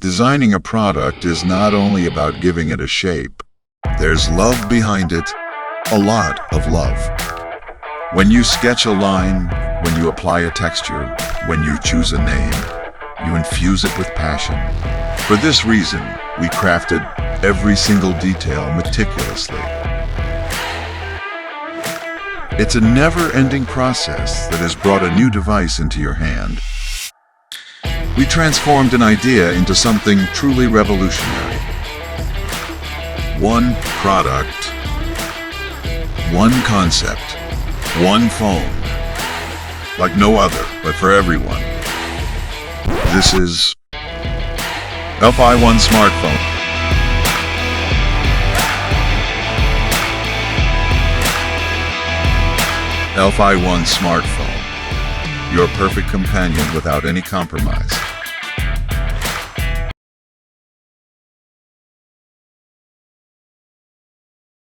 Designing a product is not only about giving it a shape. There's love behind it, a lot of love. When you sketch a line, when you apply a texture, when you choose a name, you infuse it with passion. For this reason, we crafted every single detail meticulously. It's a never-ending process that has brought a new device into your hand. We transformed an idea into something truly revolutionary. One product, one concept, one phone, like no other, but for everyone. This is LFi One smartphone. LFi One smartphone, your perfect companion without any compromise.